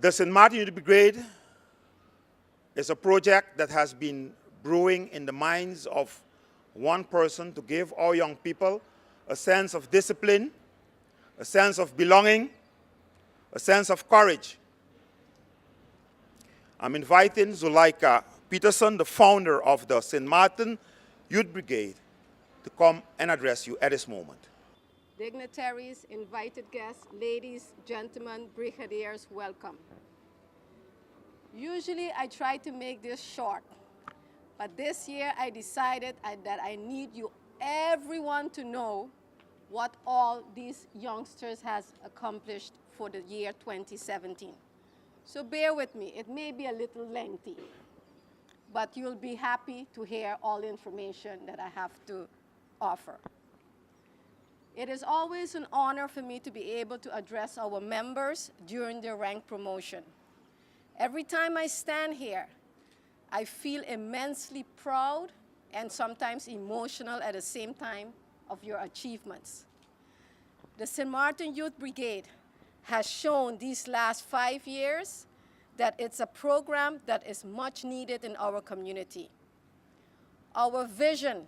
The Sint Maarten Youth Brigade is a project that has been brewing in the minds of one person to give our young people a sense of discipline, a sense of belonging, a sense of courage. I'm inviting Zuleika Peterson, the founder of the Sint Maarten Youth Brigade, to come and address you at this moment. Dignitaries, invited guests, ladies, gentlemen, brigadiers, welcome. Usually I try to make this short, but this year I decided that I need you everyone to know what all these youngsters has accomplished for the year 2017. So bear with me, it may be a little lengthy, but you'll be happy to hear all the information that I have to offer. It is always an honor for me to be able to address our members during their rank promotion. Every time I stand here, I feel immensely proud and sometimes emotional at the same time of your achievements. The Sint Maarten Youth Brigade has shown these last 5 years that it's a program that is much needed in our community. Our vision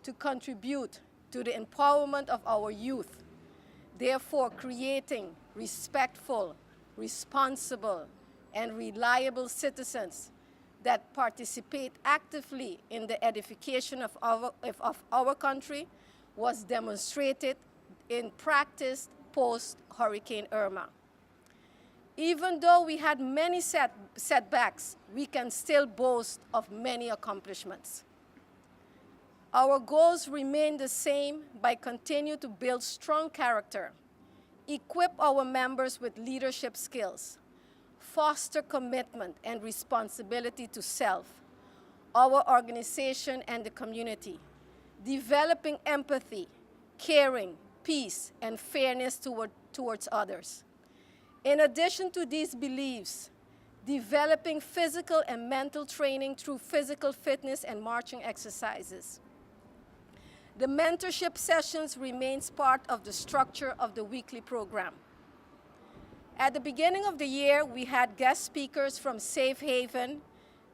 to contribute to the empowerment of our youth, therefore creating respectful, responsible, and reliable citizens that participate actively in the edification of our country, was demonstrated in practice post-Hurricane Irma. Even though we had many setbacks, we can still boast of many accomplishments. Our goals remain the same by continuing to build strong character, equip our members with leadership skills, foster commitment and responsibility to self, our organization and the community, developing empathy, caring, peace, and fairness towards others. In addition to these beliefs, developing physical and mental training through physical fitness and marching exercises. The mentorship sessions remains part of the structure of the weekly program. At the beginning of the year, we had guest speakers from Safe Haven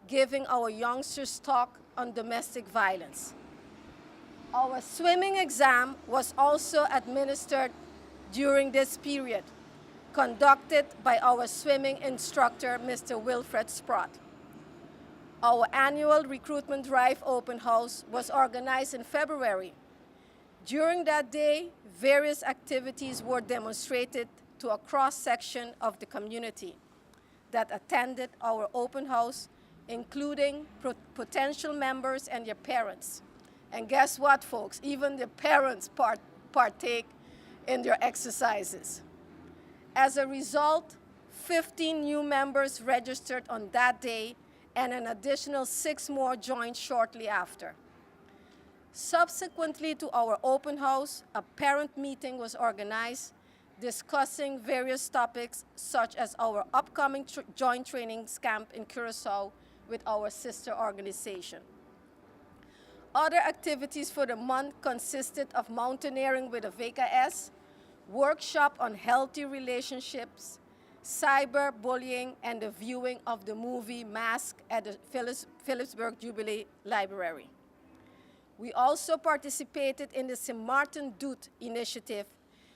giving our youngsters talk on domestic violence. Our swimming exam was also administered during this period, conducted by our swimming instructor, Mr. Wilfred Sprott. Our annual recruitment drive open house was organized in February. During that day, various activities were demonstrated to a cross-section of the community that attended our open house, including potential members and their parents. And guess what, folks? Even the parents partake in their exercises. As a result, 15 new members registered on that day, and an additional 6 more joined shortly after. Subsequently to our open house, a parent meeting was organized discussing various topics such as our upcoming joint training camp in Curacao with our sister organization. Other activities for the month consisted of mountaineering with a VKS, workshop on healthy relationships, cyberbullying, and the viewing of the movie Mask at the Philipsburg Jubilee Library. We also participated in the Sint Maarten Doet initiative,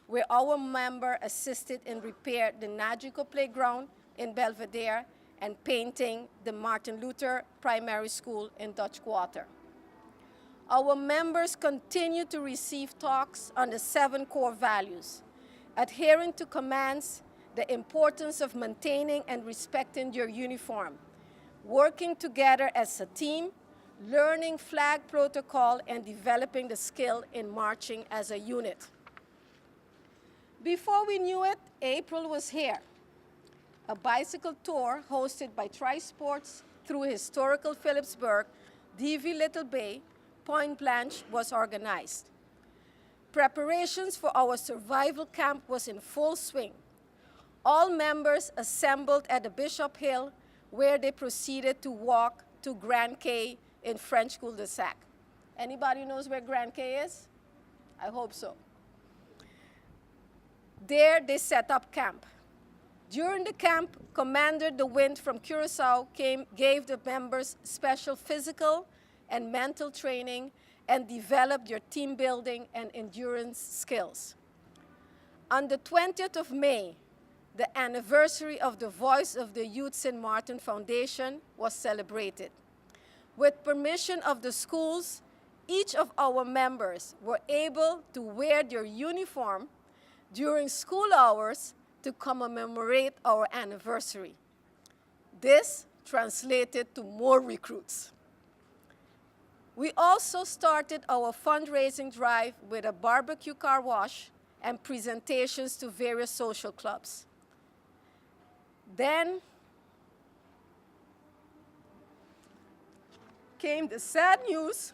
where our member assisted in repair the Nagico playground in Belvedere and painting the Martin Luther Primary School in Dutch Quarter. Our members continue to receive talks on the 7 core values, adhering to commands, the importance of maintaining and respecting your uniform, working together as a team, learning flag protocol, and developing the skill in marching as a unit. Before we knew it, April was here. A bicycle tour hosted by Tri-Sports through historical Philipsburg, DV Little Bay, Point Blanche was organized. Preparations for our survival camp was in full swing. All members assembled at the Bishop Hill, where they proceeded to walk to Grand Quay in French cul-de-sac. Anybody knows where Grand Quay is? I hope so. There they set up camp. During the camp, Commander De Wind from Curacao gave the members special physical and mental training and developed their team building and endurance skills. On the 20th of May, the anniversary of the Voice of the Youth Sint Maarten Foundation was celebrated. With permission of the schools, each of our members were able to wear their uniform during school hours to commemorate our anniversary. This translated to more recruits. We also started our fundraising drive with a barbecue car wash and presentations to various social clubs. Then came the sad news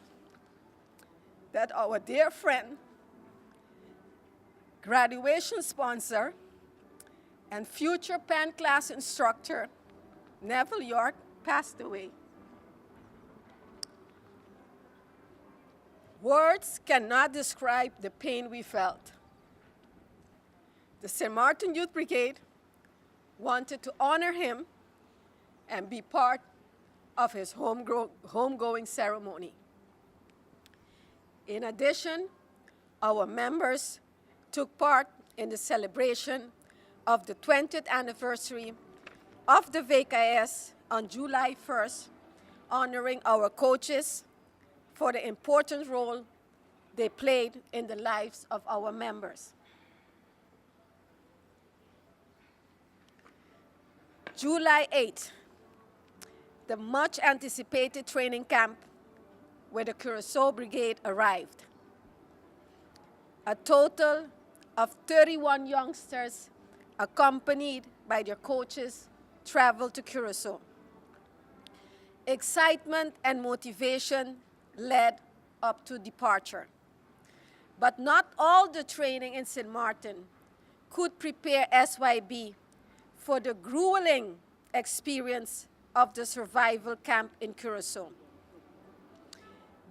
that our dear friend, graduation sponsor, and future Penn class instructor, Neville York, passed away. Words cannot describe the pain we felt. The Sint Maarten Youth Brigade wanted to honor him and be part of his homegoing ceremony. In addition, our members took part in the celebration of the 20th anniversary of the VKS on July 1st, honoring our coaches for the important role they played in the lives of our members. July 8th, the much anticipated training camp where the Curacao Brigade arrived. A total of 31 youngsters, accompanied by their coaches, traveled to Curacao. Excitement and motivation led up to departure. But not all the training in Sint Maarten could prepare SYB for the grueling experience of the survival camp in Curacao.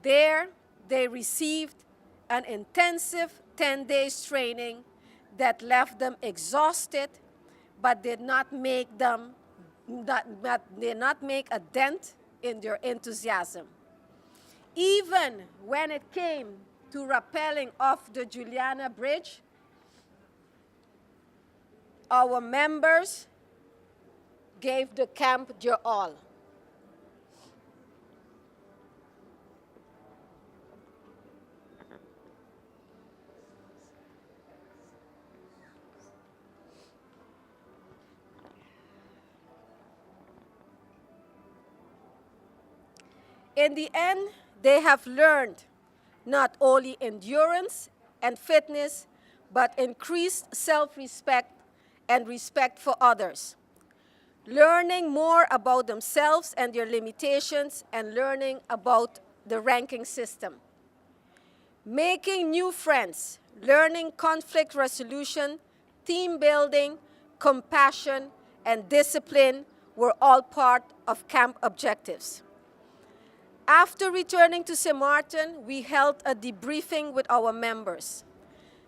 There, they received an intensive 10 days training that left them exhausted, but did not make a dent in their enthusiasm. Even when it came to rappelling off the Juliana Bridge, our members gave the camp their all. In the end, they have learned not only endurance and fitness, but increased self-respect and respect for others. Learning more about themselves and their limitations, and learning about the ranking system. Making new friends, learning conflict resolution, team building, compassion, and discipline were all part of camp objectives. After returning to Sint Maarten, we held a debriefing with our members.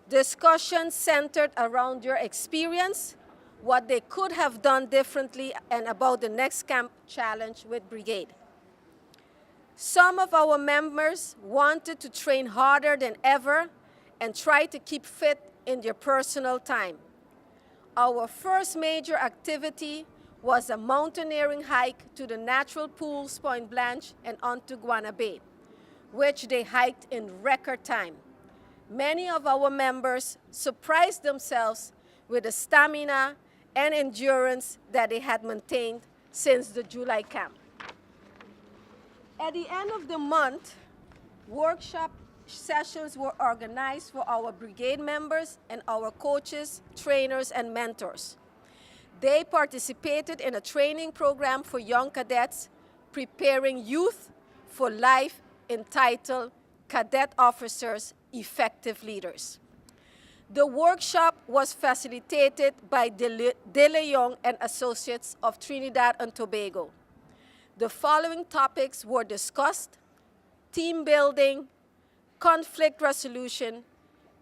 Discussions centered around their experience, what they could have done differently, and about the next camp challenge with Brigade. Some of our members wanted to train harder than ever and try to keep fit in their personal time. Our first major activity was a mountaineering hike to the natural pools Point Blanche and onto Guana Bay, which they hiked in record time. Many of our members surprised themselves with the stamina and endurance that they had maintained since the July camp. At the end of the month, workshop sessions were organized for our brigade members and our coaches, trainers, and mentors. They participated in a training program for young cadets, preparing youth for life, entitled Cadet Officers, Effective Leaders. The workshop was facilitated by De Leon and Associates of Trinidad and Tobago. The following topics were discussed: team building, conflict resolution,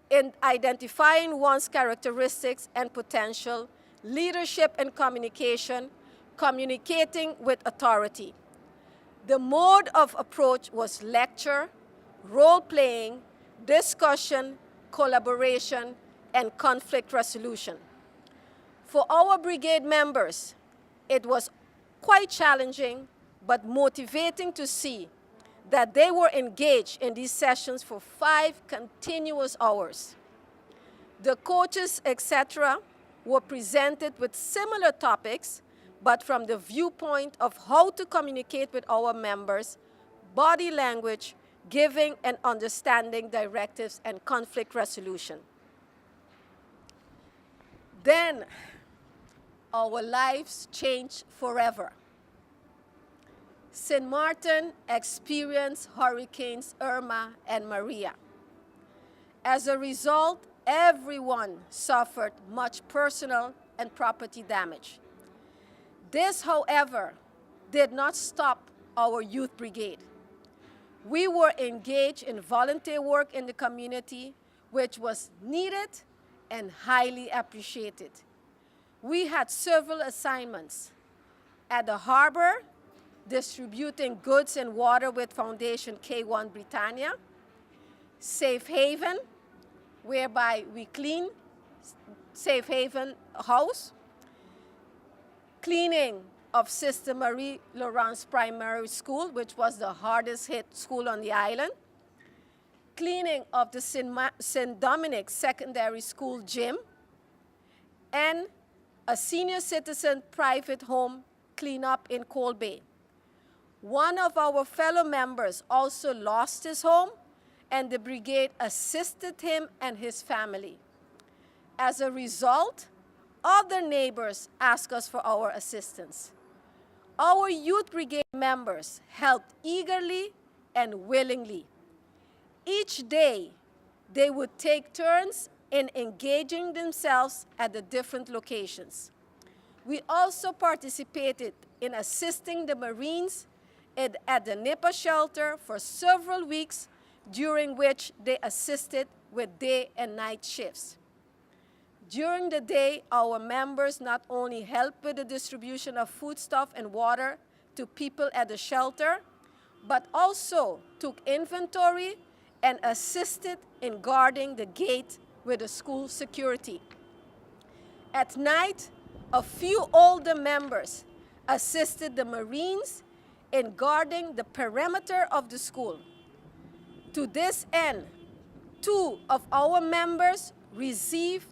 in identifying one's characteristics and potential, leadership and communication, communicating with authority. The mode of approach was lecture, role-playing, discussion, collaboration, and conflict resolution. For our brigade members, it was quite challenging but motivating to see that they were engaged in these sessions for 5 continuous hours. The coaches, etc., were presented with similar topics, but from the viewpoint of how to communicate with our members, body language, giving and understanding directives, and conflict resolution. Then, our lives changed forever. Sint Maarten experienced Hurricanes Irma and Maria. As a result, everyone suffered much personal and property damage. This, however, did not stop our youth brigade. We were engaged in volunteer work in the community, which was needed and highly appreciated. We had several assignments at the harbor, distributing goods and water with Foundation K1 Britannia, Safe Haven, whereby we clean Safe Haven house, cleaning of Sister Marie Laurence Primary School, which was the hardest hit school on the island, cleaning of the St. Dominic Secondary School gym, and a senior citizen private home cleanup in Cold Bay. One of our fellow members also lost his home, and the brigade assisted him and his family. As a result, other neighbors asked us for our assistance. Our youth brigade members helped eagerly and willingly. Each day, they would take turns in engaging themselves at the different locations. We also participated in assisting the Marines at the Nipah shelter for several weeks, during which they assisted with day and night shifts. During the day, our members not only helped with the distribution of foodstuff and water to people at the shelter, but also took inventory and assisted in guarding the gate with the school security. At night, a few older members assisted the Marines in guarding the perimeter of the school. To this end, 2 of our members received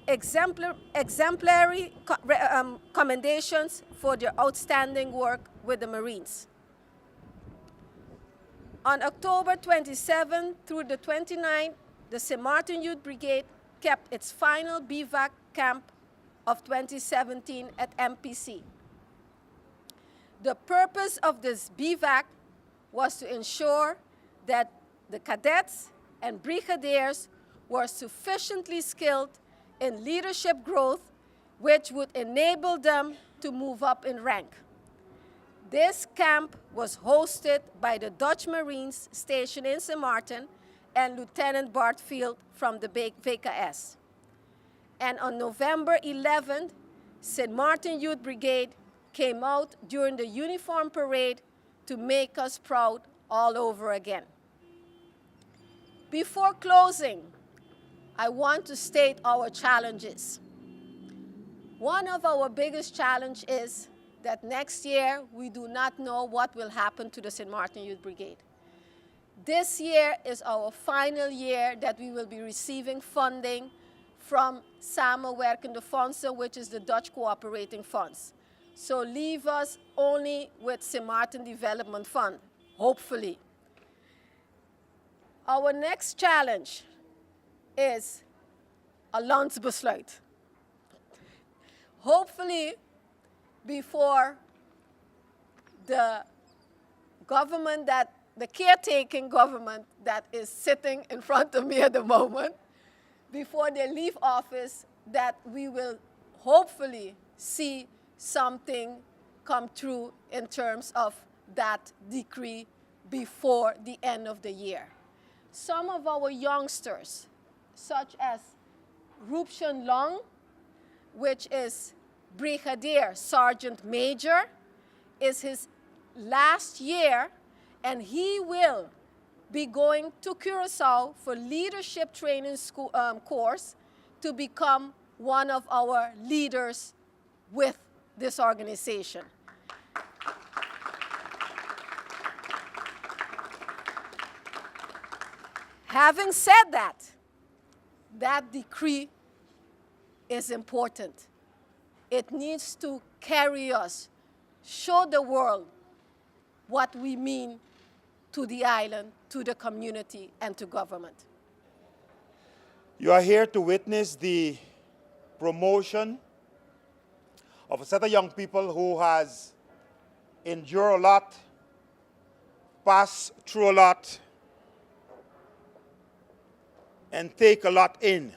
exemplary commendations for their outstanding work with the Marines. On October 27 through the 29th, the Sint Maarten Youth Brigade kept its final BVAC camp of 2017 at MPC. The purpose of this BVAC was to ensure that the cadets and brigadiers were sufficiently skilled in leadership growth, which would enable them to move up in rank. This camp was hosted by the Dutch Marines stationed in Sint Maarten and Lieutenant Bartfield from the VKS. And on November 11th, Sint Maarten Youth Brigade came out during the uniform parade to make us proud all over again. Before closing, I want to state our challenges. One of our biggest challenges is that next year we do not know what will happen to the Sint Maarten Youth Brigade. This year is our final year that we will be receiving funding from Samenwerkende Fondsen, which is the Dutch cooperating funds. So leave us only with Sint Maarten Development Fund, hopefully. Our next challenge is a landsbesluit. Hopefully, before the government the caretaking government that is sitting in front of me at the moment, before they leave office, that we will hopefully see something come true in terms of that decree before the end of the year. Some of our youngsters, such as Roop Shun Long, which is Brigadier Sergeant Major, is his last year, and he will be going to Curacao for leadership training school, course to become one of our leaders with this organization. Having said that, that decree is important. It needs to carry us, show the world what we mean to the island, to the community, and to government. You are here to witness the promotion of a set of young people who has endured a lot, passed through a lot, and take a lot in.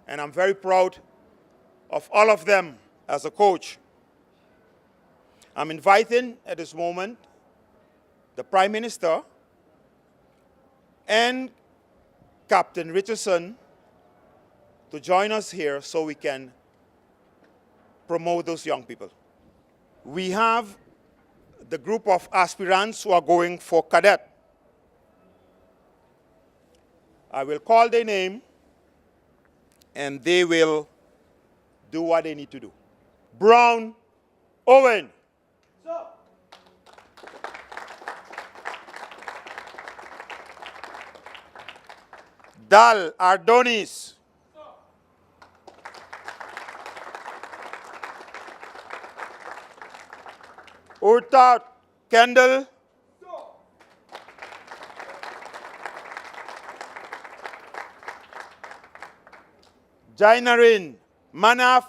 And I'm very proud of all of them as a coach. I'm inviting at this moment the Prime Minister and Captain Richardson to join us here so we can promote those young people. We have the group of aspirants who are going for cadet. I will call their name and they will do what they need to do. Brown Owen. Sir. Dal Ardonis. Sir. Urtat Kendall. Jainarin Manaf.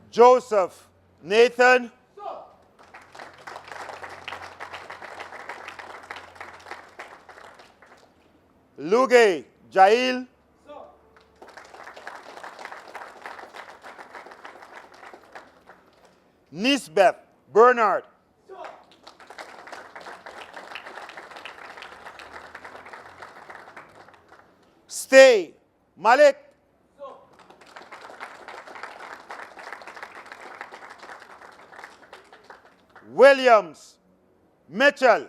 Joseph Nathan. Luge Jail. Nisbeth Bernard. Stay Malik. Williams Mitchell.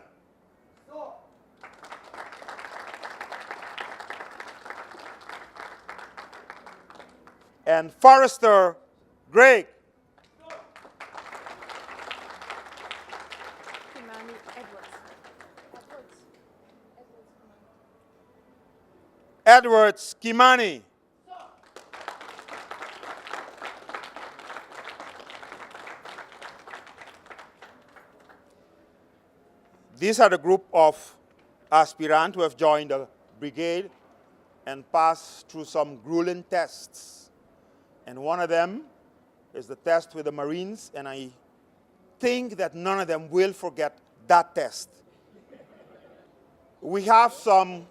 And Forrester Gregg. Edwards Kimani. These are the group of aspirants who have joined the brigade and passed through some grueling tests. And one of them is the test with the Marines, and I think that none of them will forget that test. We have some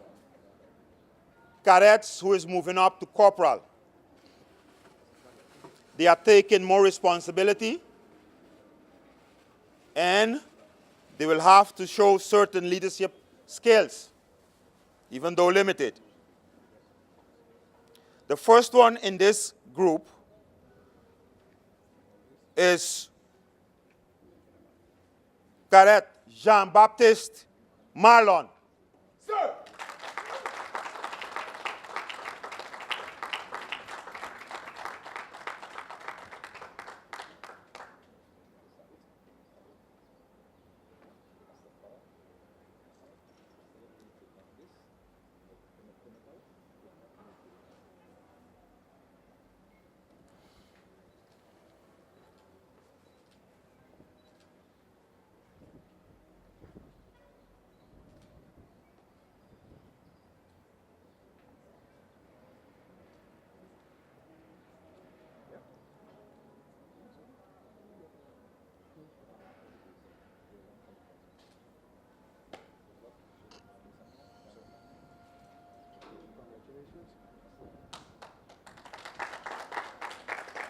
cadets who is moving up to corporal. They are taking more responsibility, and they will have to show certain leadership skills, even though limited. The first one in this group is Cadet Jean-Baptiste Marlon. Sir.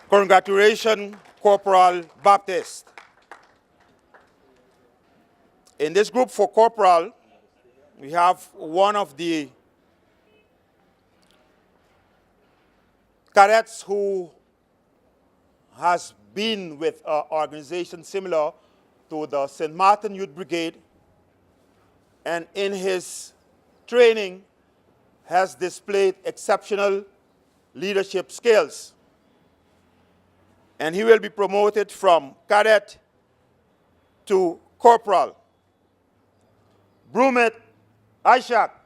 Congratulations, Corporal Baptiste. In this group for Corporal, We have one of the cadets who has been with an organization similar to the Sint Maarten Youth Brigade, and in his training has displayed exceptional leadership skills. And he will be promoted from cadet to corporal. Brumet Aishak.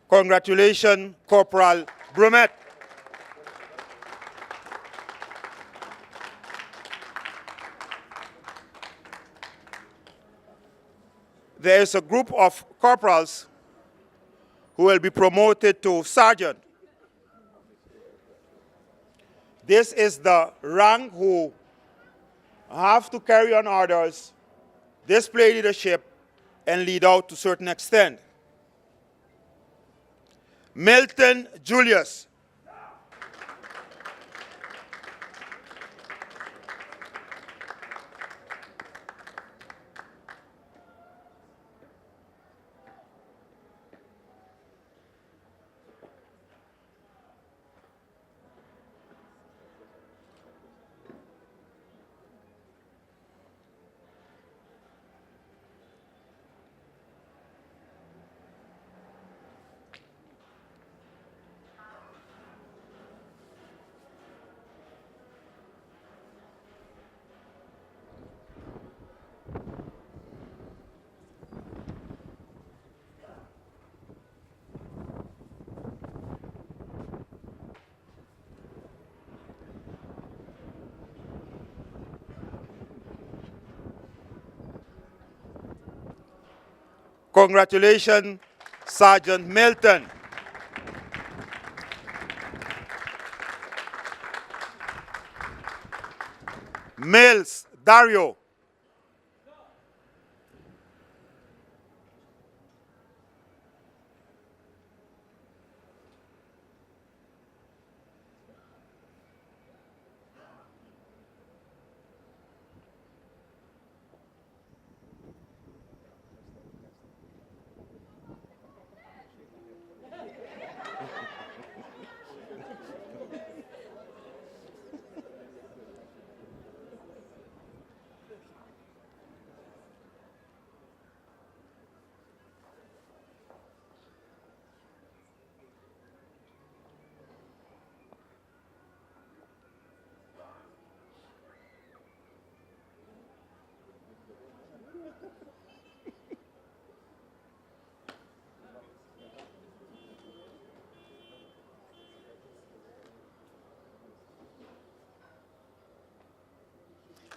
Congratulations, Corporal Brumet. There is a group of corporals who will be promoted to sergeant. This is the rank who have to carry on orders, display leadership, and lead out to a certain extent. Milton Julius. Congratulations, Sergeant Milton. Mills Dario.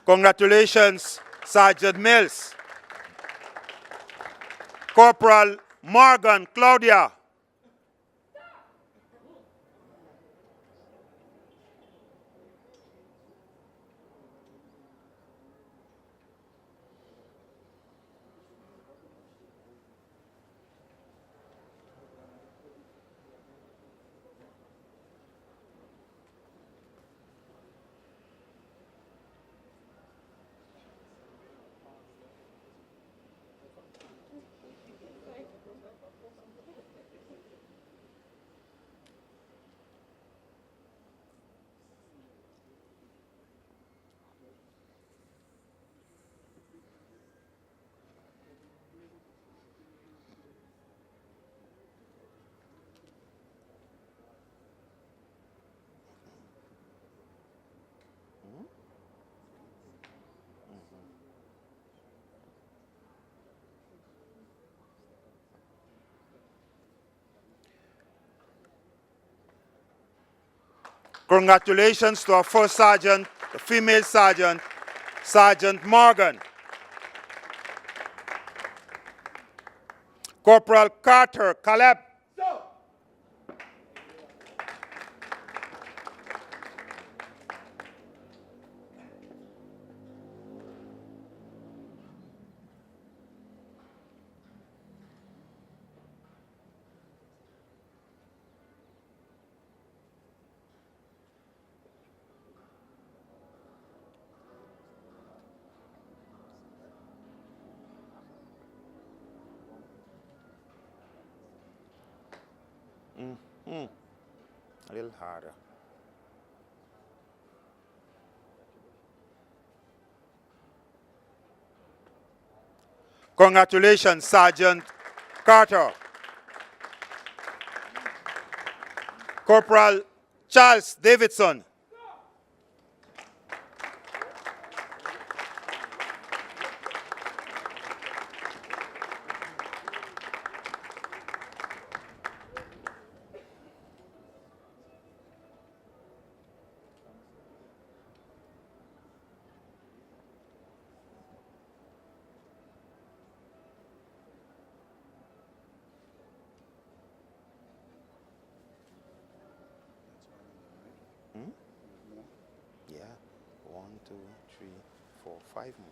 Congratulations, Sergeant Mills. Corporal Morgan Claudia. Congratulations to our first sergeant, the female sergeant, Sergeant Morgan. Corporal Carter Caleb. A little harder. Congratulations, Sergeant Carter. Corporal Charles Davidson. Yeah, 1, 2, 3, 4, 5 more.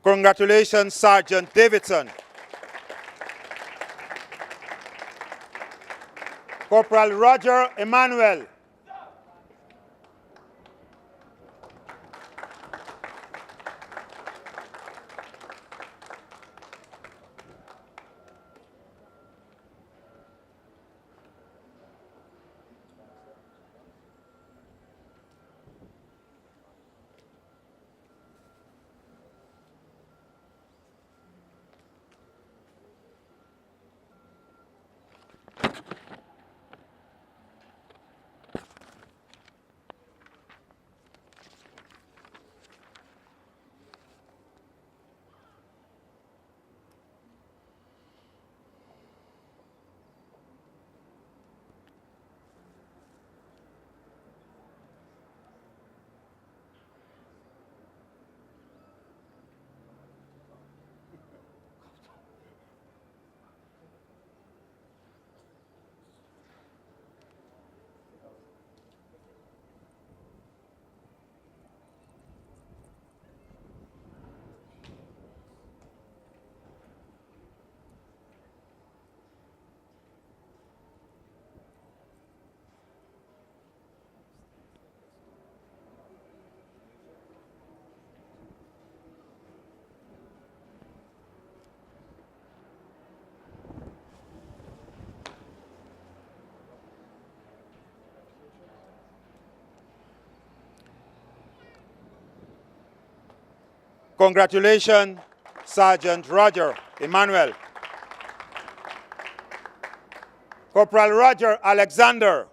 Congratulations, Sergeant Davidson. Corporal Roger Emmanuel. Congratulations, Sergeant Roger Emmanuel. Corporal Roger Alexander.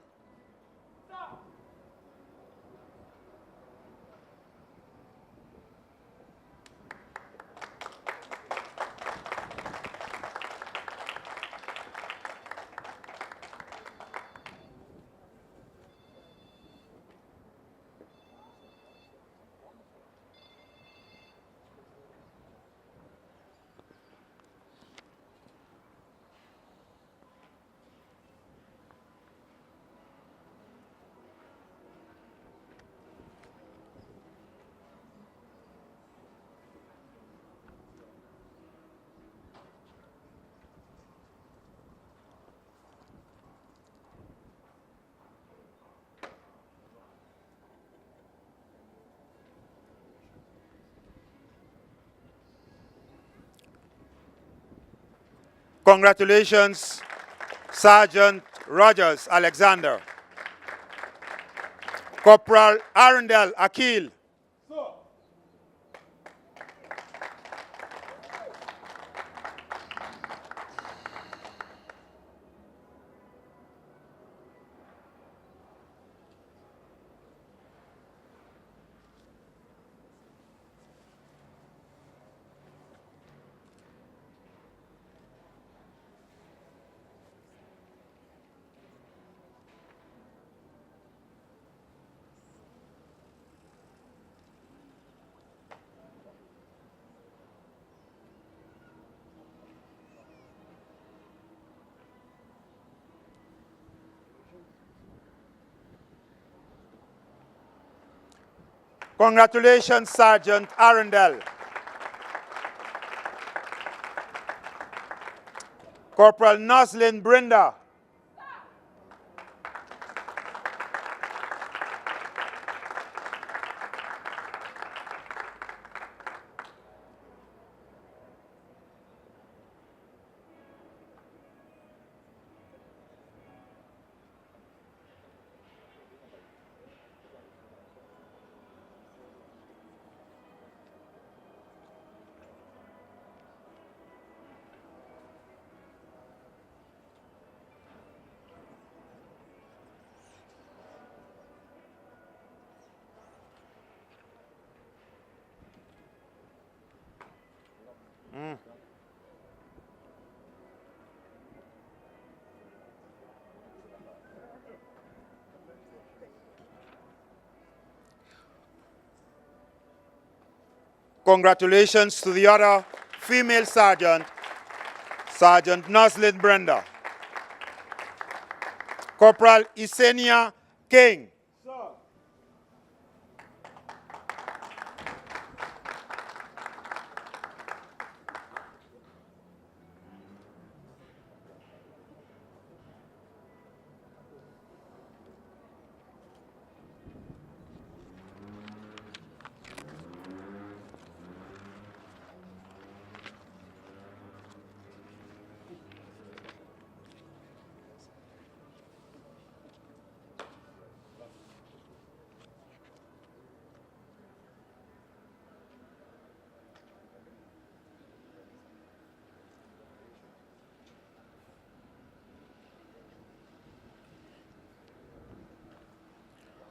Congratulations, Sergeant Rogers Alexander. Corporal Arundel Akil. Congratulations, Sergeant Arundel. Corporal Noslin Brenda. Congratulations to the other female sergeant, Sergeant Noslin Brenda. Corporal Isenia King.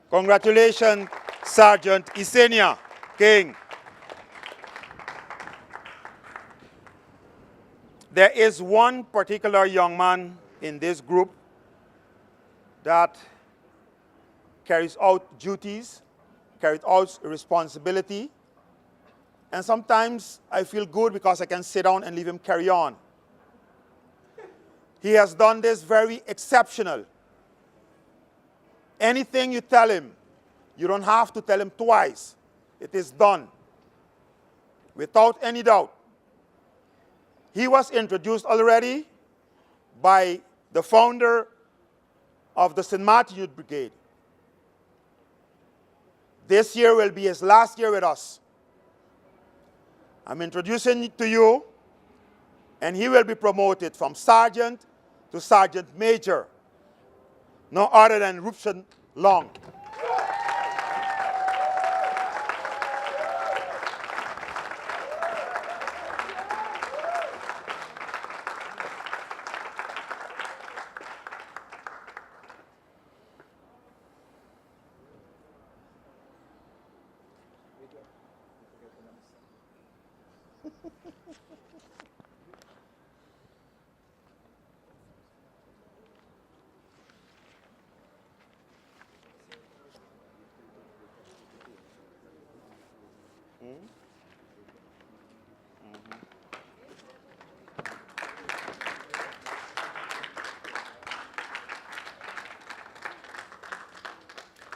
Congratulations, Sergeant Isenia King. There is one particular young man in this group that carries out duties, carries out responsibility, and sometimes I feel good because I can sit down and leave him carry on. He has done this very exceptional. Anything you tell him, you don't have to tell him twice. It is done, without any doubt. He was introduced already by the founder of the Sint Maarten Youth Brigade. This year will be his last year with us. I'm introducing to you, and he will be promoted from sergeant to sergeant major, no other than Rupson Long.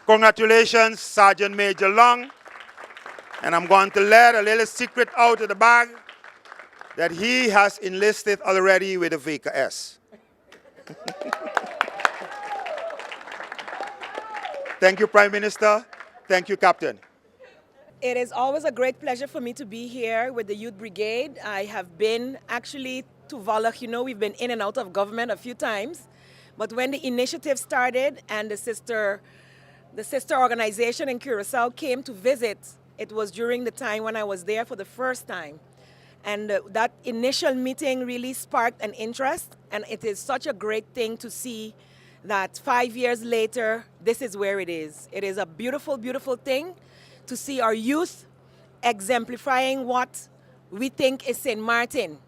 Congratulations, Sergeant Major Long. And I'm going to let a little secret out of the bag that he has enlisted already with a VKS. Thank you, Prime Minister. Thank you, Captain. It is always a great pleasure for me to be here with the Youth Brigade. I have been actually to Wallach. You know, we've been in and out of government a few times. But when the initiative started and the sister organization in Curacao came to visit, it was during the time when I was there for the first time. And that initial meeting really sparked an interest, and it is such a great thing to see that 5 years later, this is where it is. It is a beautiful, beautiful thing to see our youth exemplifying what we think is Sint Maarten.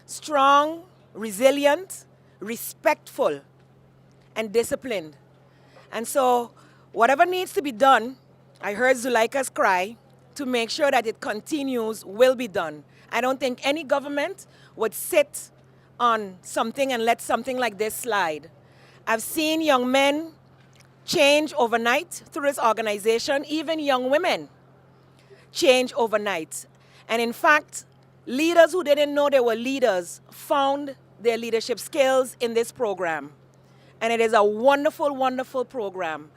Strong, resilient, respectful, and disciplined. And so, whatever needs to be done, I heard Zuleika's cry, to make sure that it continues will be done. I don't think any government would sit on something and let something like this slide. I've seen young men change overnight through this organization, even young women change overnight. And in fact, leaders who didn't know they were leaders found their leadership skills in this program. And it is a wonderful, wonderful program.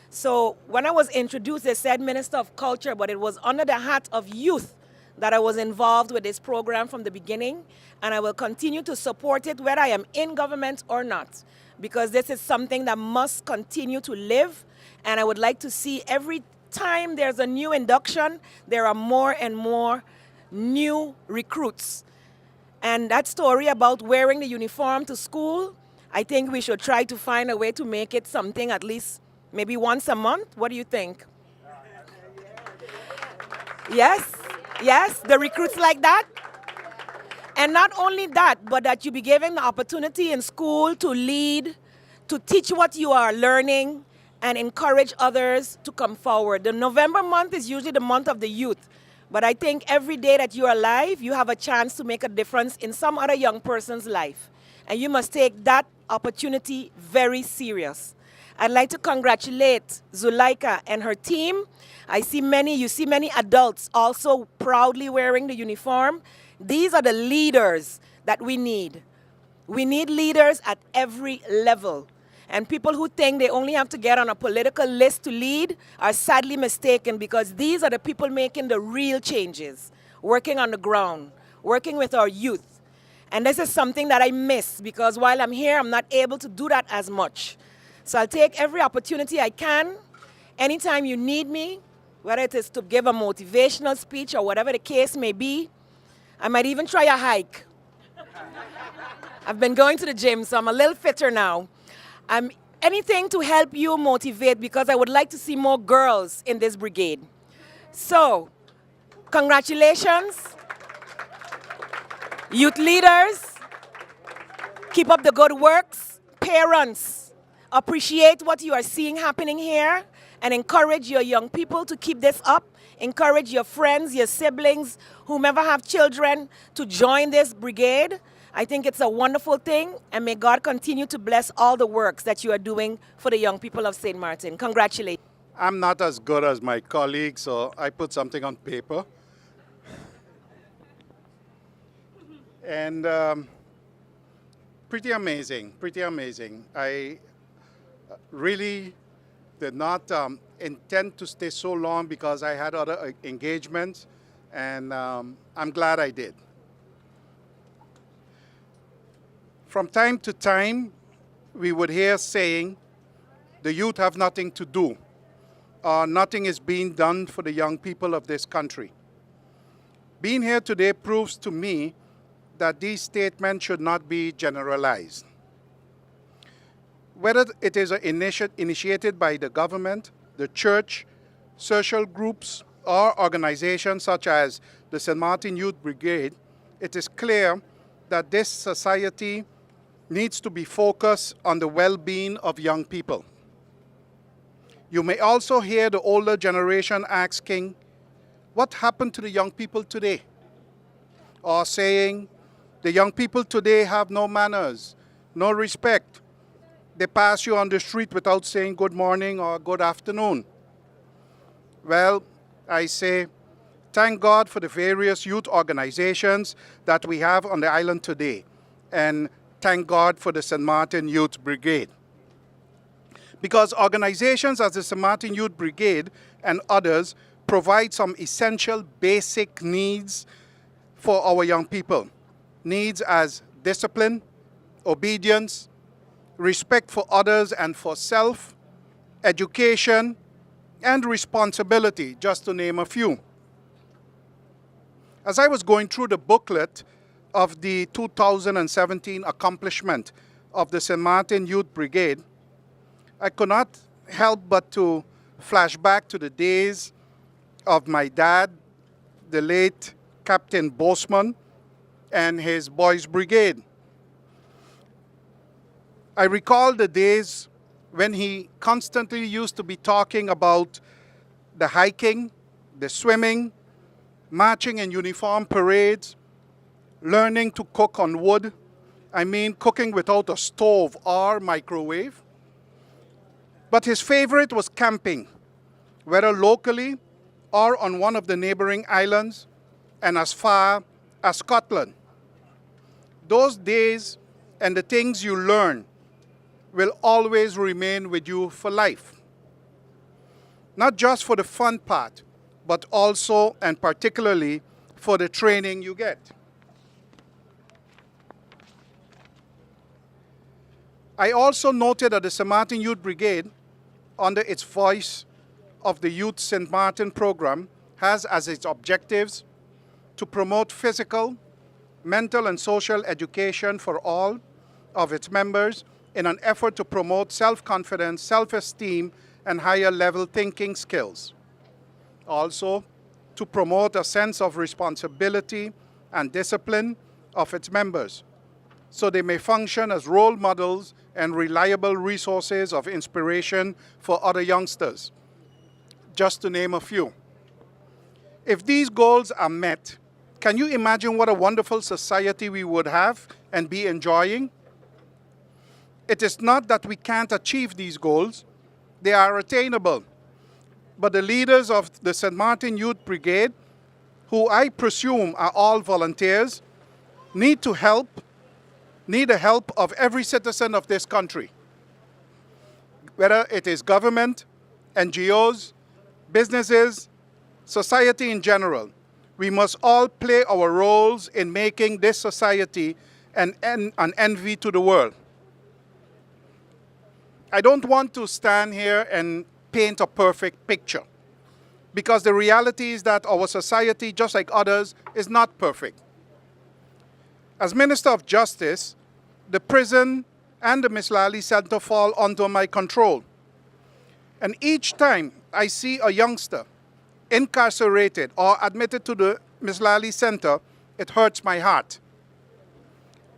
So when I was introduced, they said Minister of Culture, but it was under the hat of youth that I was involved with this program from the beginning. And I will continue to support it whether I am in government or not, because this is something that must continue to live. And I would like to see every time there's a new induction, there are more and more new recruits. And that story about wearing the uniform to school, I think we should try to find a way to make it something at least maybe once a month. What do you think? Yes, yes, the recruits like that. And not only that, but that you be given the opportunity in school to lead, to teach what you are learning, and encourage others to come forward. The November month is usually the month of the youth. But I think every day that you're alive, you have a chance to make a difference in some other young person's life. And you must take that opportunity very serious. I'd like to congratulate Zuleika and her team. You see many adults also proudly wearing the uniform. These are the leaders that we need. We need leaders at every level. And people who think they only have to get on a political list to lead are sadly mistaken, because these are the people making the real changes, working on the ground, working with our youth. And this is something that I miss, because while I'm here, I'm not able to do that as much. So I'll take every opportunity I can. Anytime you need me, whether it is to give a motivational speech or whatever the case may be, I might even try a hike. I've been going to the gym, so I'm a little fitter now. Anything to help you motivate, because I would like to see more girls in this brigade. So, congratulations. Youth leaders, keep up the good works. Parents, appreciate what you are seeing happening here and encourage your young people to keep this up. Encourage your friends, your siblings, whomever have children, to join this brigade. I think it's a wonderful thing, and may God continue to bless all the works that you are doing for the young people of St. Maarten. Congratulations. I'm not as good as my colleagues, so I put something on paper. And pretty amazing, pretty amazing. I really did not intend to stay so long because I had other engagements, and I'm glad I did. From time to time, we would hear saying, the youth have nothing to do, or nothing is being done for the young people of this country. Being here today proves to me that these statements should not be generalized. Whether it is initiated by the government, the church, social groups, or organizations such as the St. Maarten Youth Brigade, it is clear that this society needs to be focused on the well-being of young people. You may also hear the older generation asking, what happened to the young people today? Or saying, the young people today have no manners, no respect. They pass you on the street without saying good morning or good afternoon. Well, I say, thank God for the various youth organizations that we have on the island today. And thank God for the St. Maarten Youth Brigade. Because organizations as the St. Maarten Youth Brigade and others provide some essential basic needs for our young people. Needs as discipline, obedience, respect for others and for self, education, and responsibility, just to name a few. As I was going through the booklet of the 2017 accomplishment of the St. Maarten Youth Brigade, I could not help but to flash back to the days of my dad, the late Captain Bosman, and his boys' brigade. I recall the days when he constantly used to be talking about the hiking, the swimming, marching in uniform parades, learning to cook on wood. I mean, cooking without a stove or microwave. But his favorite was camping, whether locally or on one of the neighboring islands, and as far as Scotland. Those days and the things you learn will always remain with you for life. Not just for the fun part, but also and particularly for the training you get. I also noted that the Sint Maarten Youth Brigade, under its voice of the Youth Sint Maarten program, has as its objectives to promote physical, mental and social education for all of its members in an effort to promote self-confidence, self-esteem, and higher level thinking skills. Also, to promote a sense of responsibility and discipline of its members, so they may function as role models and reliable resources of inspiration for other youngsters, just to name a few. If these goals are met, can you imagine what a wonderful society we would have and be enjoying? It is not that we can't achieve these goals, they are attainable. But the leaders of the Sint Maarten Youth Brigade, who I presume are all volunteers, need the help of every citizen of this country. Whether it is government, NGOs, businesses, society in general, we must all play our roles in making this society an envy to the world. I don't want to stand here and paint a perfect picture, because the reality is that our society, just like others, is not perfect. As Minister of Justice, the prison and the Miss Lally Center fall under my control. And each time I see a youngster incarcerated or admitted to the Miss Lally Center, it hurts my heart.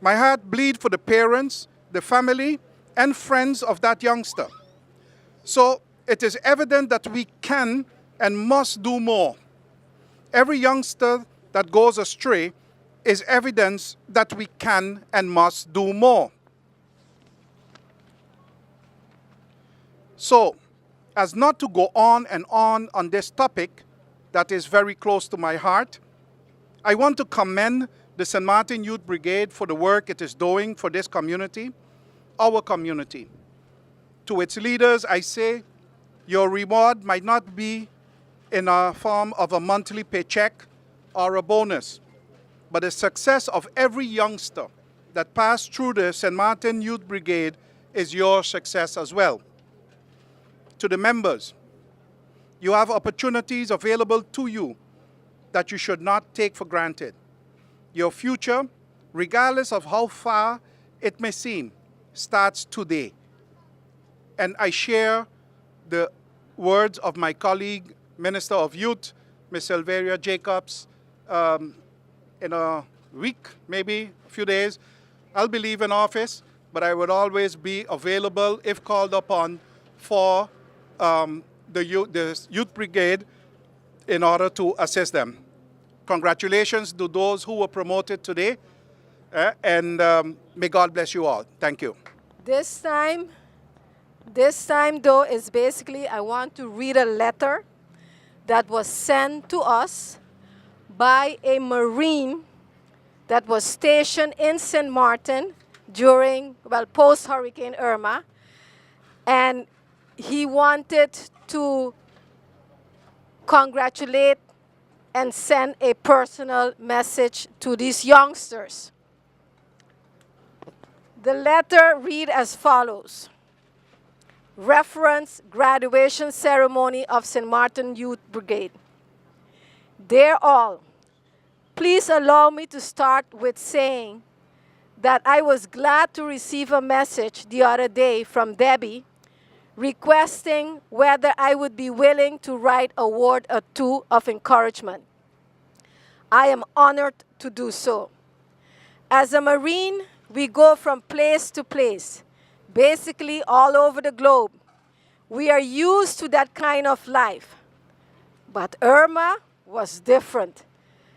My heart bleeds for the parents, the family, and friends of that youngster. So it is evident that we can and must do more. Every youngster that goes astray is evidence that we can and must do more. So, as not to go on this topic that is very close to my heart, I want to commend the Sint Maarten Youth Brigade for the work it is doing for this community, our community. To its leaders, I say, your reward might not be in a form of a monthly paycheck or a bonus, but the success of every youngster that passed through the Sint Maarten Youth Brigade is your success as well. To the members, you have opportunities available to you that you should not take for granted. Your future, regardless of how far it may seem, starts today. And I share the words of my colleague, Minister of Youth, Ms. Silveria Jacobs. In a week, maybe a few days, I'll be leaving office, but I would always be available if called upon for the Youth Brigade in order to assist them. Congratulations to those who were promoted today, and may God bless you all. Thank you. This time though, is basically, I want to read a letter that was sent to us by a Marine that was stationed in Sint Maarten during, post-Hurricane Irma. And he wanted to congratulate and send a personal message to these youngsters. The letter read as follows. Reference graduation ceremony of Sint Maarten Youth Brigade. Dear all, please allow me to start with saying that I was glad to receive a message the other day from Debbie requesting whether I would be willing to write a word or two of encouragement. I am honored to do so. As a Marine, we go from place to place, basically all over the globe. We are used to that kind of life. But Irma was different.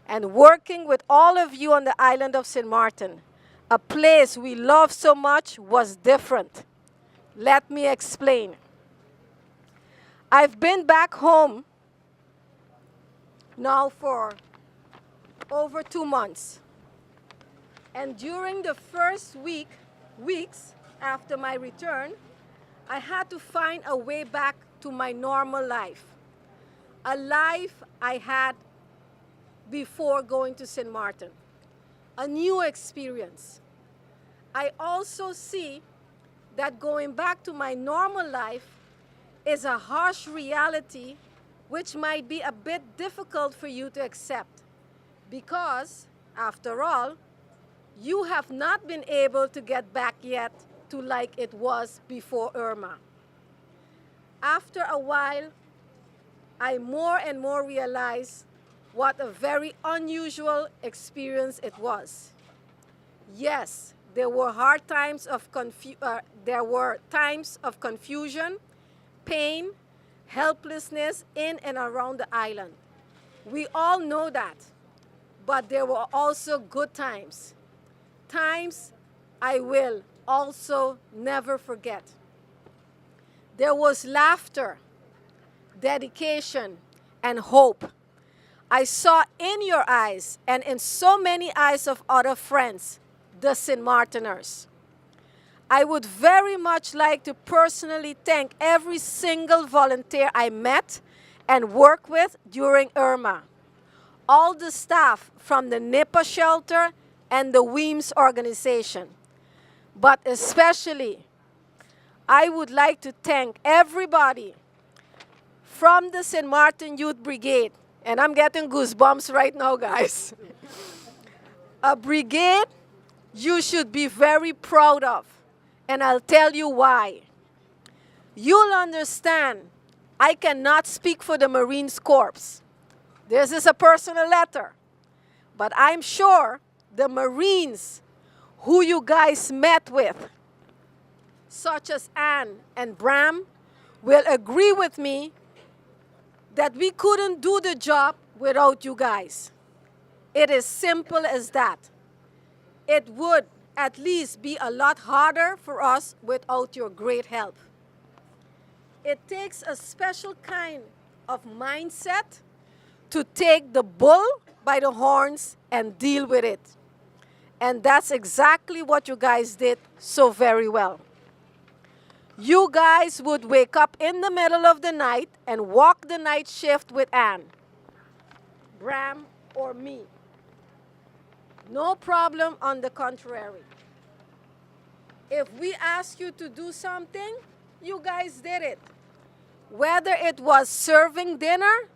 And working with all of you on the island of Sint Maarten, a place we love so much, was different. Let me explain. I've been back home now for over 2 months. And during the first weeks after my return, I had to find a way back to my normal life, a life I had before going to Sint Maarten, a new experience. I also see that going back to my normal life is a harsh reality which might be a bit difficult for you to accept because, after all, you have not been able to get back yet to like it was before Irma. After a while, I more and more realized what a very unusual experience it was. Yes, there were times of confusion, pain, helplessness in and around the island. We all know that, but there were also good times. Times I will also never forget. There was laughter, dedication, and hope. I saw in your eyes and in so many eyes of other friends, the Sint Maarteners. I would very much like to personally thank every single volunteer I met and worked with during Irma. All the staff from the NIPA shelter and the Weems organization. But especially, I would like to thank everybody from the Sint Maarten Youth Brigade. And I'm getting goosebumps right now, guys. A brigade you should be very proud of. And I'll tell you why. You'll understand, I cannot speak for the Marines Corps. This is a personal letter. But I'm sure the Marines who you guys met with, such as Anne and Bram, will agree with me that we couldn't do the job without you guys. It is simple as that. It would at least be a lot harder for us without your great help. It takes a special kind of mindset to take the bull by the horns and deal with it. And that's exactly what you guys did so very well. You guys would wake up in the middle of the night and walk the night shift with Anne, Bram, or me. No problem, on the contrary. If we asked you to do something, you guys did it. Whether it was serving dinner,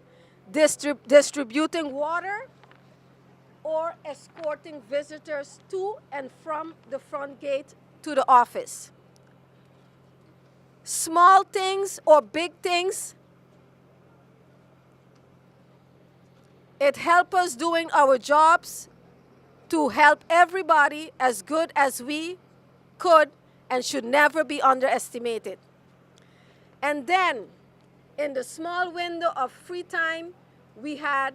distributing water, or escorting visitors to and from the front gate to the office. Small things or big things, it helped us doing our jobs to help everybody as good as we could and should never be underestimated. And then, in the small window of free time we had,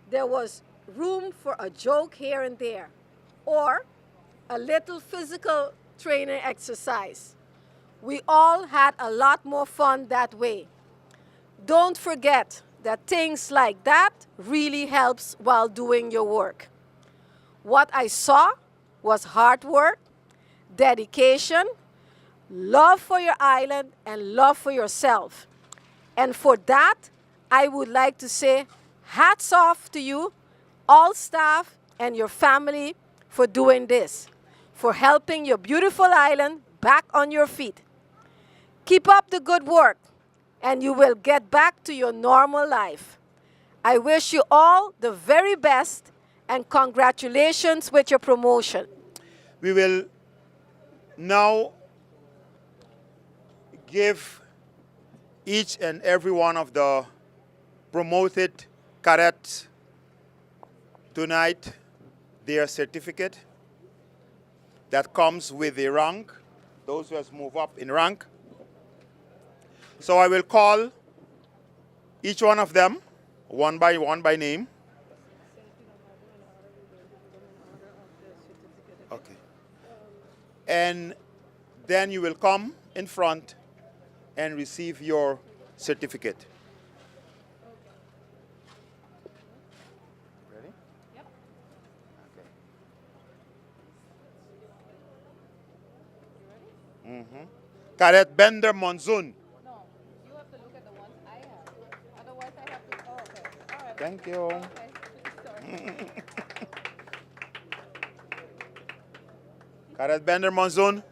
there was room for a joke here and there, or a little physical training exercise. We all had a lot more fun that way. Don't forget that things like that really helps while doing your work. What I saw was hard work, dedication, love for your island, and love for yourself. And for that, I would like to say hats off to you, all staff and your family, for doing this, for helping your beautiful island back on your feet. Keep up the good work, and you will get back to your normal life. I wish you all the very best, and congratulations with your promotion. We will now give each and every one of the promoted cadets tonight their certificate that comes with the rank, those who have moved up in rank. So I will call each one of them one by name. Okay. And then you will come in front and receive your certificate. Cadet Bender Monsoon. No, you have to look at the ones I have. Otherwise, I have to. Oh, okay. All right. Thank you. Okay. Sorry. Cadet Bender Monsoon.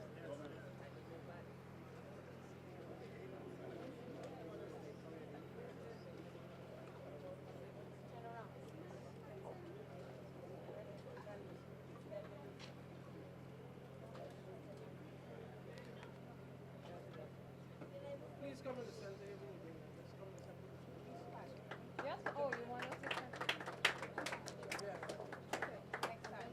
Yes? Oh, you want us to send? Next time.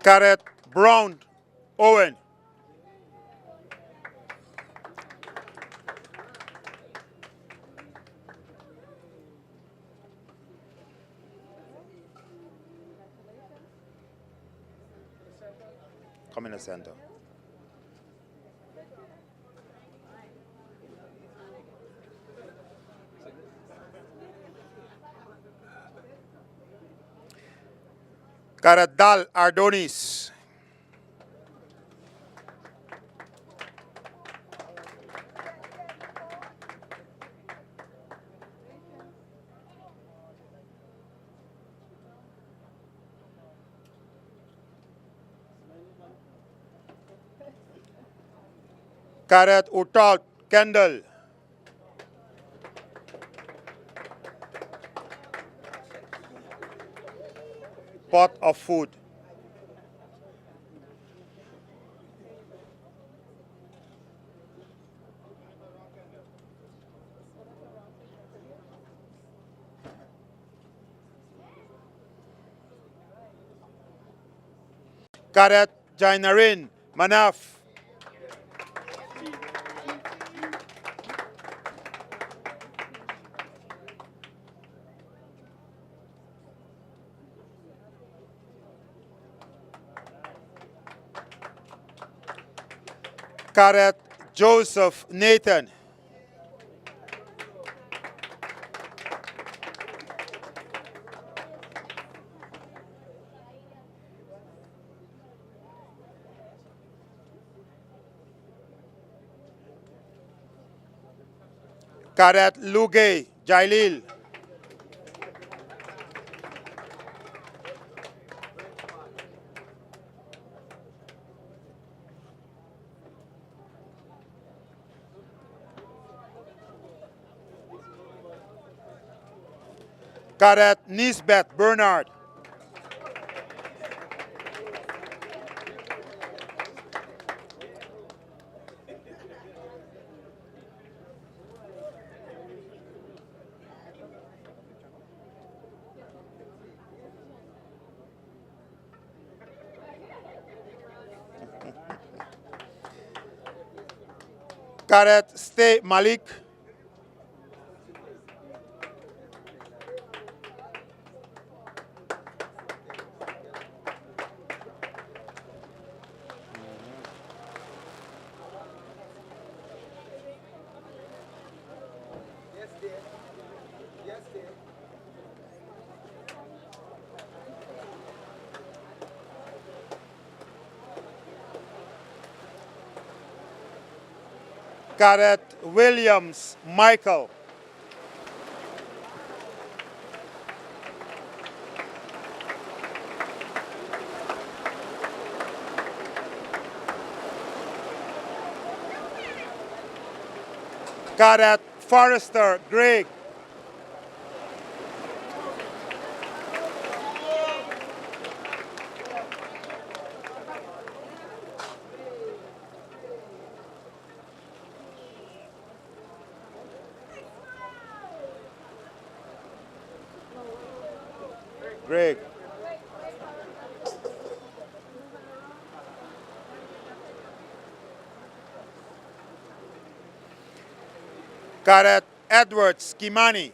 Cadet Brown Owen. Come in the center. Cadet Dal Ardonis. Cadet Utal Kendall. Pot of food. Cadet Jainarin Manaf. Cadet Joseph Nathan. Cadet Lugay Jailil. Cadet Nisbeth Bernard. Cadet Stay Malik. Cadet Williams Michael. Cadet Forrester Greg. Greg. Cadet Edward Skimani.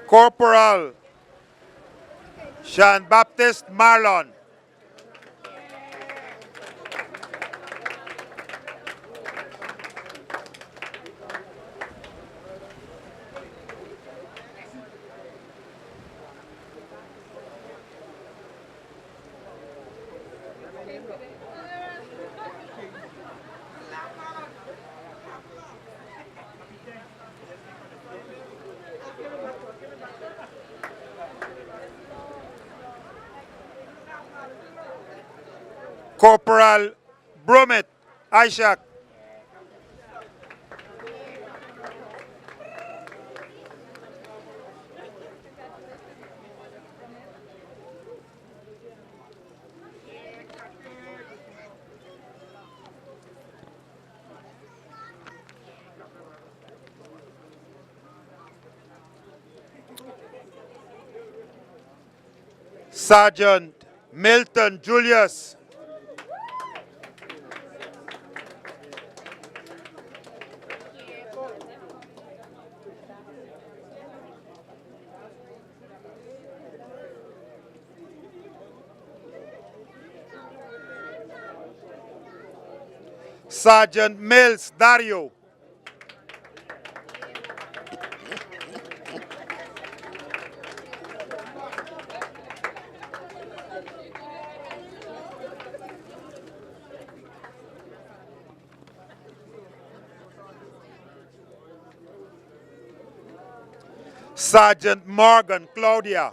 Corporal Jean Baptiste Marlon. Corporal Brummett Ishak. Sergeant Milton Julius. Sergeant Mills Dario. Sergeant Morgan Claudia.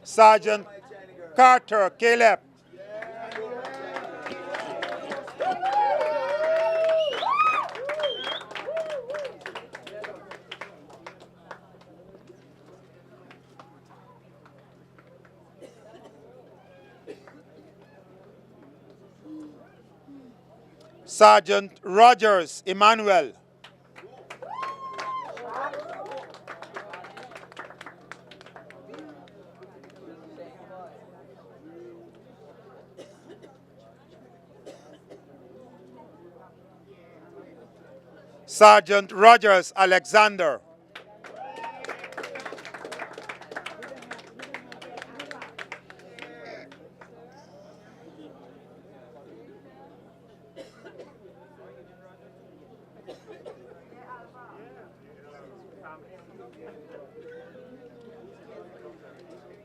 Sergeant Carter Caleb. Sergeant Rogers Emmanuel. Sergeant Rogers Alexander.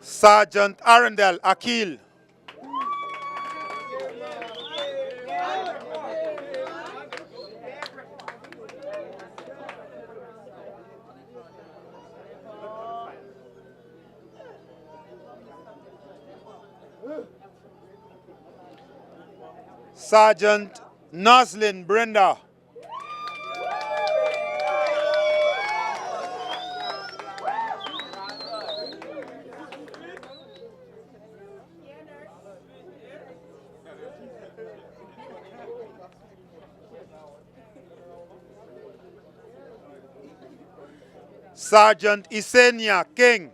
Sergeant Arundel Akil. Sergeant Noslin Brenda. Sergeant Isenia King.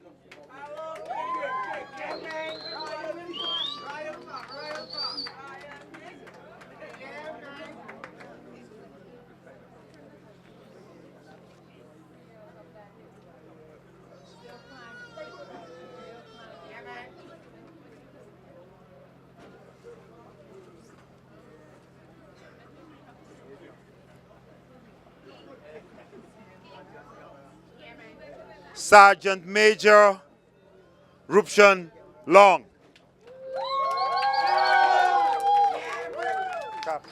Sergeant Major Ruption Long. Cap.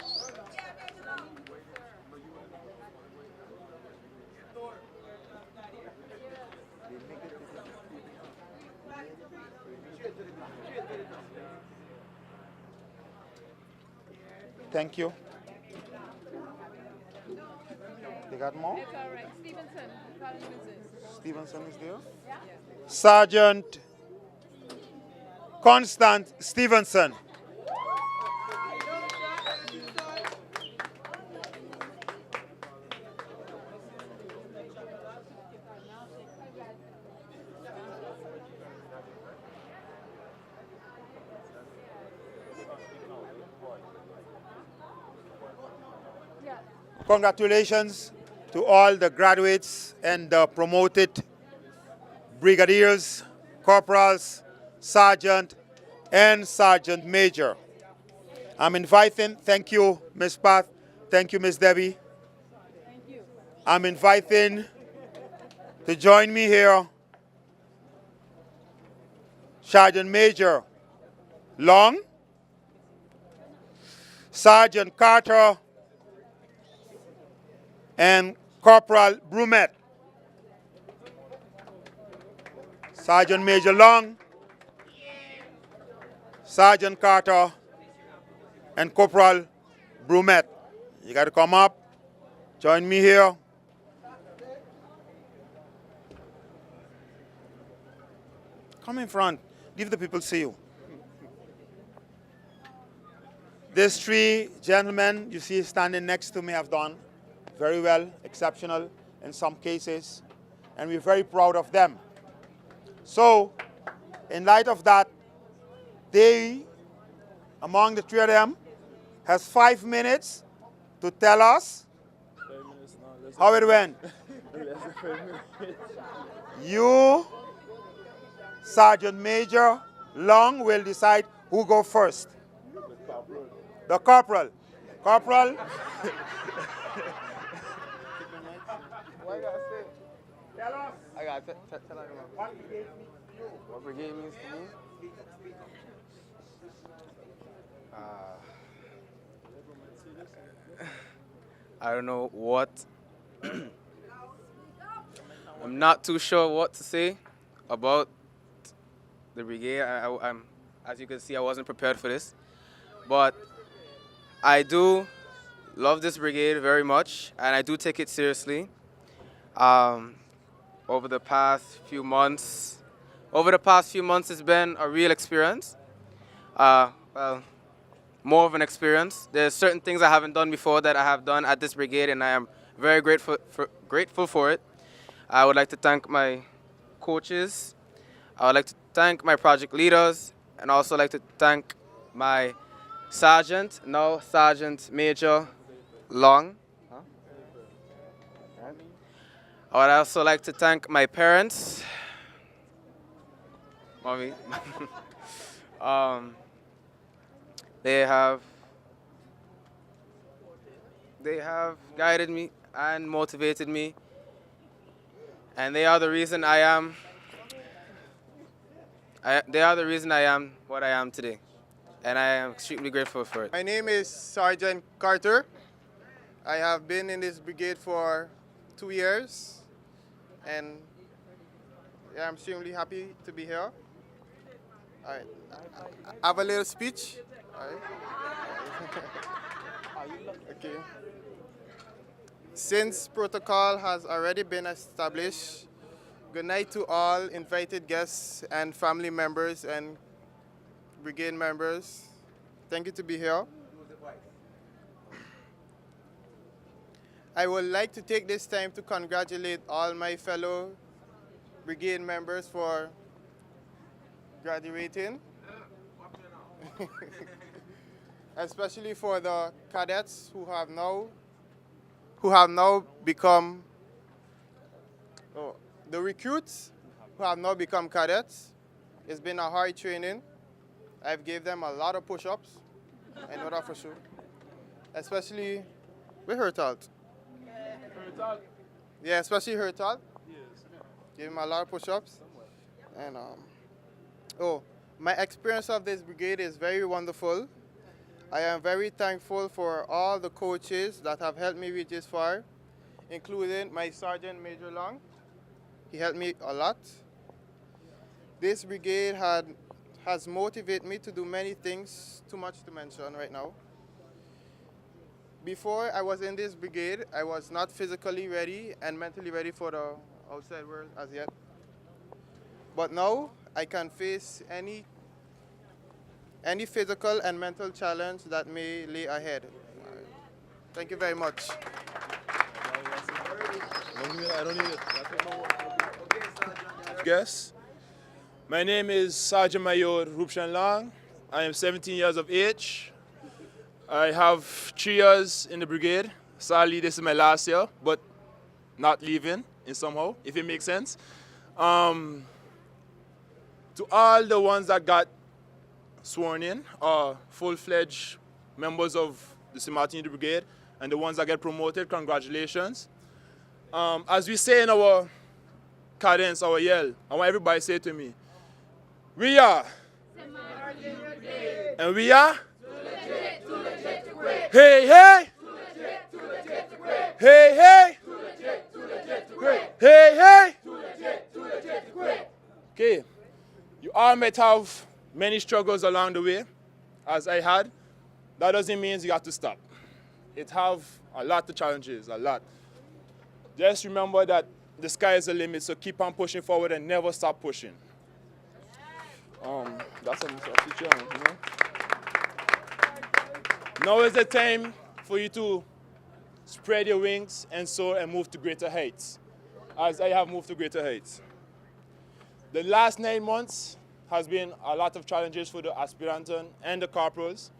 Thank you. They got more? It's all right. Stevenson. Stevenson is there? Yeah. Sergeant Constant Stevenson. Congratulations to all the graduates and the promoted brigadiers, corporals, sergeant, and sergeant major. I'm inviting, thank you, Ms. Pat, thank you, Ms. Debbie. Thank you. I'm inviting to join me here Sergeant Major Long, Sergeant Carter, and Corporal Brumet. Sergeant Major Long, Sergeant Carter, and Corporal Brumet. You got to come up, join me here. Come in front, give the people see you. These three gentlemen you see standing next to me have done very well, exceptional in some cases, and we're very proud of them. So, in light of that, they, among the three of them, has 5 minutes to tell us how it went. You, Sergeant Major Long, will decide who go first. The corporal. Corporal. What you gotta say? Tell us. I gotta tell everyone. What brigade means to me? I don't know what. I'm not too sure what to say about the brigade. I'm, as you can see, I wasn't prepared for this, but I do love this brigade very much, and I do take it seriously. Over the past few months, it's been a real experience. Well, more of an experience. There's certain things I haven't done before that I have done at this brigade, and I am very grateful for it. I would like to thank my coaches. I would like to thank my project leaders, and also like to thank my sergeant, now Sergeant Major Long. I would also like to thank my parents, mommy. They have guided me and motivated me, and they are the reason I am. They are the reason I am what I am today, and I am extremely grateful for it. My name is Sergeant Carter. I have been in this brigade for 2 years, and yeah, I'm extremely happy to be here. All right. I have a little speech. All right. Okay. Since protocol has already been established, good night to all invited guests and family members and brigade members. Thank you to be here. I would like to take this time to congratulate all my fellow brigade members for graduating, especially for the cadets who have now become the recruits who have now become cadets. It's been a hard training. I've gave them a lot of push-ups, I know that for sure. Especially with Hertalt. Yeah, especially Hertalt. Yes. Gave him a lot of push-ups. And my experience of this brigade is very wonderful. I am very thankful for all the coaches that have helped me reach this far, including my Sergeant Major Long. He helped me a lot. This brigade has motivated me to do many things, too much to mention right now. Before I was in this brigade, I was not physically ready and mentally ready for the outside world as yet. But now I can face any physical and mental challenge that may lay ahead. Thank you very much. Guests. My name is Sergeant Major Rupshan Lang. I am 17 years of age. I have 3 years in the brigade, Sadly, this is my last year, but not leaving in somehow, if it makes sense. To all the ones that got sworn in, full-fledged members of the Sint Maarten Youth Brigade, and the ones that get promoted, congratulations. As we say in our cadence, our yell, I want everybody to say to me, we are Sint Maarten Youth Brigade, and we are too legit to quit. Hey, hey! Too legit to quit. Hey, hey! Too legit to quit. Hey, hey! Too legit to quit. Okay, you all might have many struggles along the way, as I had. That doesn't mean you have to stop. It have a lot of challenges, a lot. Just remember that the sky is the limit, so keep on pushing forward and never stop pushing. That's a feature, you know. Now is the time for you to spread your wings and soar and move to greater heights, as I have moved to greater heights. The last 9 months has been a lot of challenges for the aspirants and the corporals,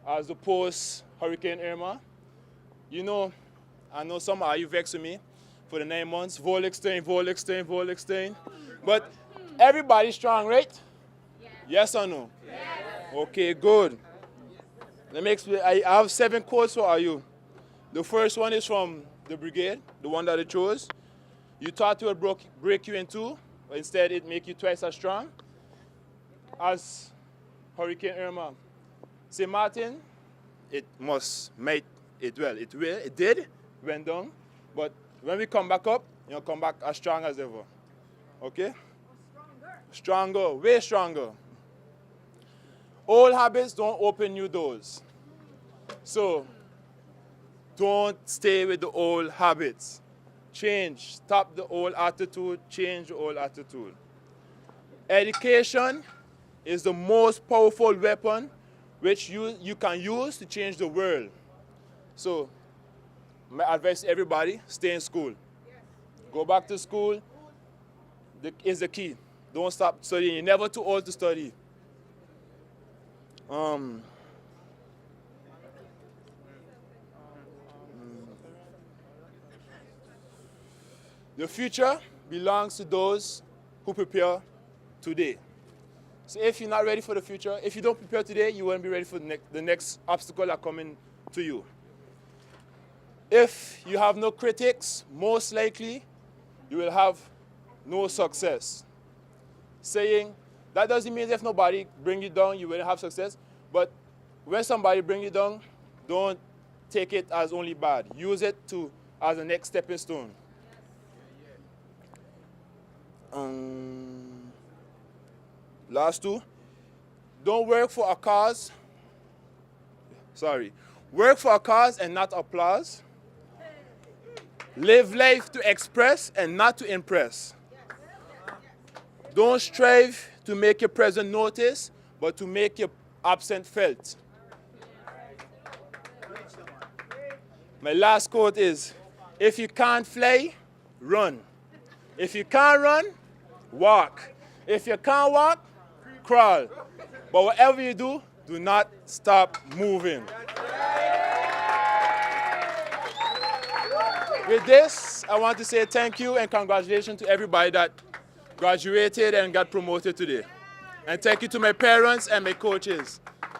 as the post-Hurricane Irma. You know, I know some of you vexed with me for the 9 months. Vol extend. But everybody's strong, right? Yes or no? Yes. Okay, good. Let me explain. I have 7 quotes for you. The first one is from the Brigade, the one that I chose. You thought it would break you in two, but instead it make you twice as strong. As Hurricane Irma. Sint Maarten, it did, went down, but when we come back up, come back as strong as ever. Okay? Stronger, way stronger. Old habits don't open new doors. So, don't stay with the old habits. Change, stop the old attitude, change the old attitude. Education is the most powerful weapon which you can use to change the world. So, my advice to everybody, stay in school. Go back to school is the key. Don't stop studying. You're never too old to study. The future belongs to those who prepare today. So if you're not ready for the future, if you don't prepare today, you won't be ready for the next obstacle that coming to you. If you have no critics, most likely you will have no success. Saying that doesn't mean if nobody bring you down, you will have success. But when somebody bring you down, don't take it as only bad. Use it as a next stepping stone. Last two. Don't work for a cause. Work for a cause and not applause. Live life to express and not to impress. Don't strive to make your presence noticed, but to make your absence felt. My last quote is, if you can't fly, run. If you can't run, walk. If you can't walk, crawl. But whatever you do, do not stop moving. With this, I want to say thank you and congratulations to everybody that graduated and got promoted today. And thank you to my parents and my coaches.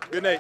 Good night.